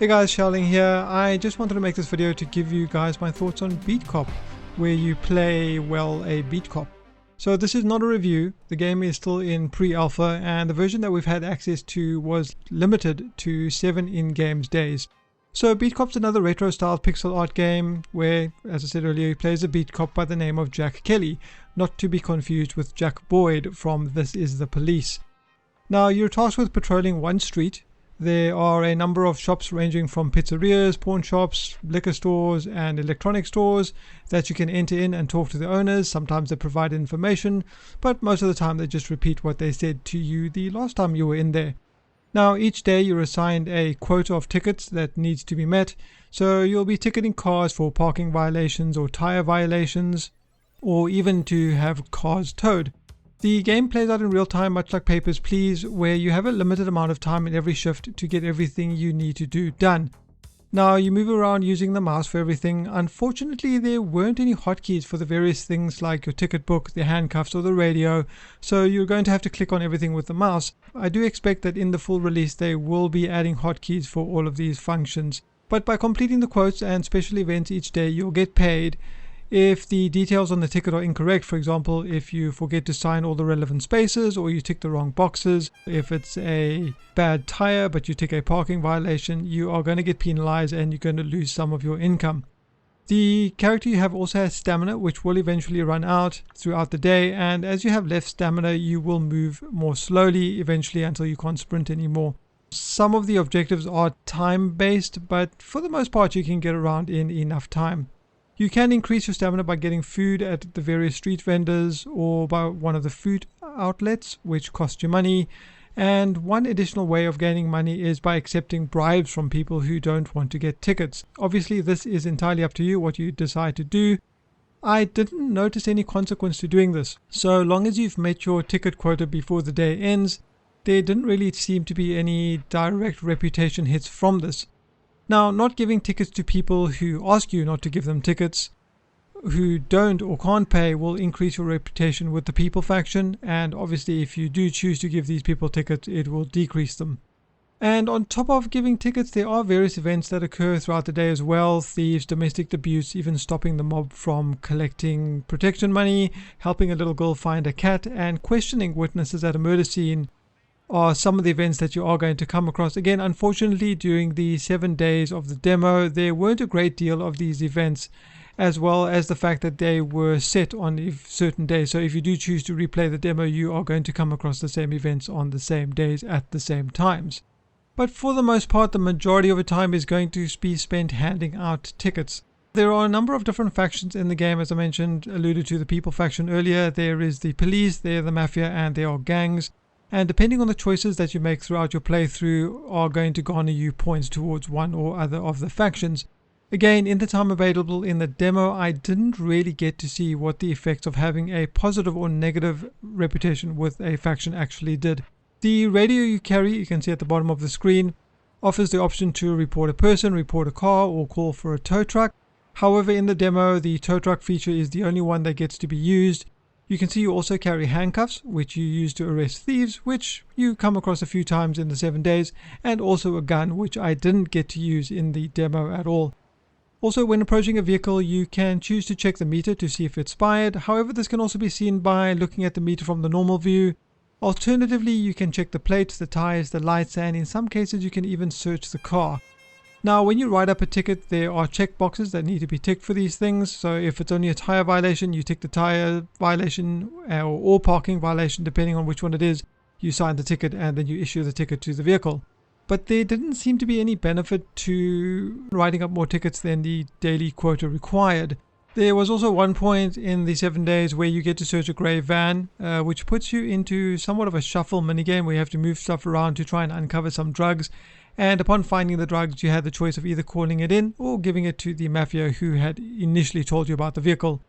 Hey guys, Sharling here. I just wanted to make this video to give you guys my thoughts on BeatCop, where you play, well, a beat cop. So this is not a review. The game is still in pre-alpha, and the version that we've had access to was limited to 7 in-game days. So BeatCop's another retro-styled pixel art game where, as I said earlier, he plays a beat cop by the name of Jack Kelly, not to be confused with Jack Boyd from This Is the Police. Now, you're tasked with patrolling one street. There are a number of shops ranging from pizzerias, pawn shops, liquor stores and electronic stores that you can enter in and talk to the owners. Sometimes they provide information, but most of the time they just repeat what they said to you the last time you were in there. Now, each day you're assigned a quota of tickets that needs to be met, so you'll be ticketing cars for parking violations or tire violations, or even to have cars towed. The game plays out in real time, much like Papers, Please, where you have a limited amount of time in every shift to get everything you need to do done. Now, you move around using the mouse for everything. Unfortunately, there weren't any hotkeys for the various things like your ticket book, the handcuffs or the radio, so you're going to have to click on everything with the mouse. I do expect that in the full release they will be adding hotkeys for all of these functions. But by completing the quotes and special events each day, you'll get paid. If the details on the ticket are incorrect, for example, if you forget to sign all the relevant spaces or you tick the wrong boxes, if it's a bad tire but you tick a parking violation, you are going to get penalized and you're going to lose some of your income. The character you have also has stamina, which will eventually run out throughout the day, and as you have less stamina you will move more slowly eventually until you can't sprint anymore. Some of the objectives are time based, but for the most part you can get around in enough time. You can increase your stamina by getting food at the various street vendors or by one of the food outlets, which cost you money. And one additional way of gaining money is by accepting bribes from people who don't want to get tickets. Obviously, this is entirely up to you what you decide to do. I didn't notice any consequence to doing this. So long as you've met your ticket quota before the day ends, there didn't really seem to be any direct reputation hits from this. Now, not giving tickets to people who ask you not to give them tickets, who don't or can't pay, will increase your reputation with the people faction, and obviously if you do choose to give these people tickets, it will decrease them. And on top of giving tickets, there are various events that occur throughout the day as well: thieves, domestic abuse, even stopping the mob from collecting protection money, helping a little girl find a cat, and questioning witnesses at a murder scene are some of the events that you are going to come across. Again, unfortunately, during the 7 days of the demo, there weren't a great deal of these events, as well as the fact that they were set on certain days. So if you do choose to replay the demo, you are going to come across the same events on the same days at the same times. But for the most part, the majority of the time is going to be spent handing out tickets. There are a number of different factions in the game, as I mentioned, alluded to the people faction earlier. There is the police, there are the mafia, and there are gangs. And depending on the choices that you make throughout your playthrough are going to garner you points towards one or other of the factions. Again, in the time available in the demo, I didn't really get to see what the effects of having a positive or negative reputation with a faction actually did. The radio you carry, you can see at the bottom of the screen, offers the option to report a person, report a car, or call for a tow truck. However, in the demo, the tow truck feature is the only one that gets to be used. You can see you also carry handcuffs, which you use to arrest thieves, which you come across a few times in the 7 days, and also a gun, which I didn't get to use in the demo at all. Also, when approaching a vehicle, you can choose to check the meter to see if it's expired. However, this can also be seen by looking at the meter from the normal view. Alternatively, you can check the plates, the tires, the lights, and in some cases you can even search the car. Now, when you write up a ticket, there are check boxes that need to be ticked for these things. So if it's only a tire violation, you tick the tire violation or parking violation, depending on which one it is. You sign the ticket and then you issue the ticket to the vehicle. But there didn't seem to be any benefit to writing up more tickets than the daily quota required. There was also one point in the 7 days where you get to search a grey van, which puts you into somewhat of a shuffle minigame where you have to move stuff around to try and uncover some drugs. And upon finding the drugs, you had the choice of either calling it in or giving it to the mafia who had initially told you about the vehicle.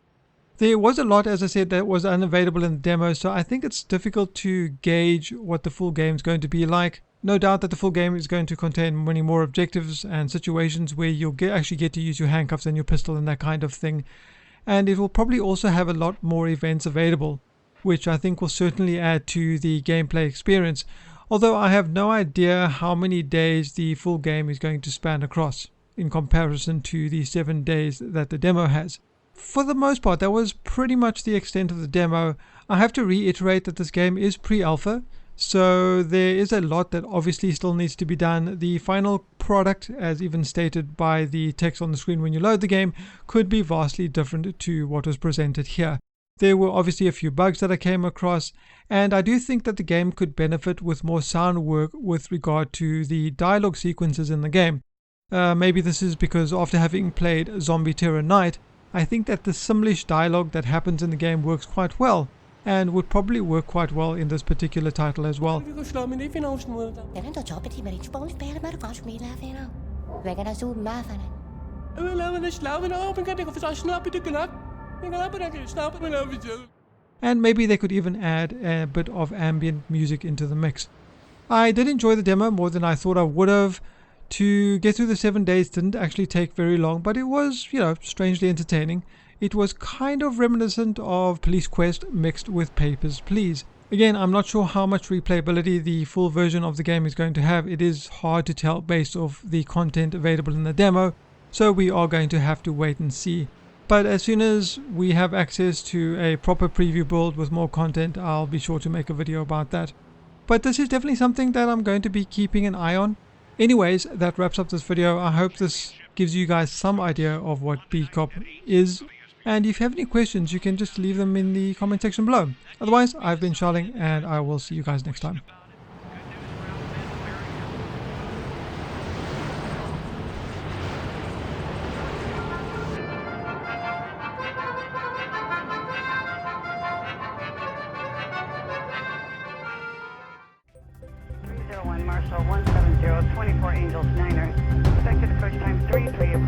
There was a lot, as I said, that was unavailable in the demo, so I think it's difficult to gauge what the full game is going to be like. No doubt that the full game is going to contain many more objectives and situations where you'll actually get to use your handcuffs and your pistol and that kind of thing. And it will probably also have a lot more events available, which I think will certainly add to the gameplay experience. although I have no idea how many days the full game is going to span across in comparison to the 7 days that the demo has. For the most part, that was pretty much the extent of the demo. I have to reiterate that this game is pre-alpha, so there is a lot that obviously still needs to be done. The final product, as even stated by the text on the screen when you load the game, could be vastly different to what was presented here. There were obviously a few bugs that I came across, and I do think that the game could benefit with more sound work with regard to the dialogue sequences in the game. Maybe this is because after having played Zombie Terror Night, I think that the Simlish dialogue that happens in the game works quite well, and would probably work quite well in this particular title as well. And maybe they could even add a bit of ambient music into the mix. I did enjoy the demo more than I thought I would have. To get through the 7 days didn't actually take very long, but it was, strangely entertaining. It was kind of reminiscent of Police Quest mixed with Papers, Please. Again, I'm not sure how much replayability the full version of the game is going to have. It is hard to tell based off the content available in the demo, so we are going to have to wait and see. But as soon as we have access to a proper preview build with more content, I'll be sure to make a video about that. But this is definitely something that I'm going to be keeping an eye on. Anyways, that wraps up this video. I hope this gives you guys some idea of what BeatCop is. And if you have any questions, you can just leave them in the comment section below. Otherwise, I've been Charling, and I will see you guys next time. Marshall 170, 24 Angels, Niner. Expected approach time 33.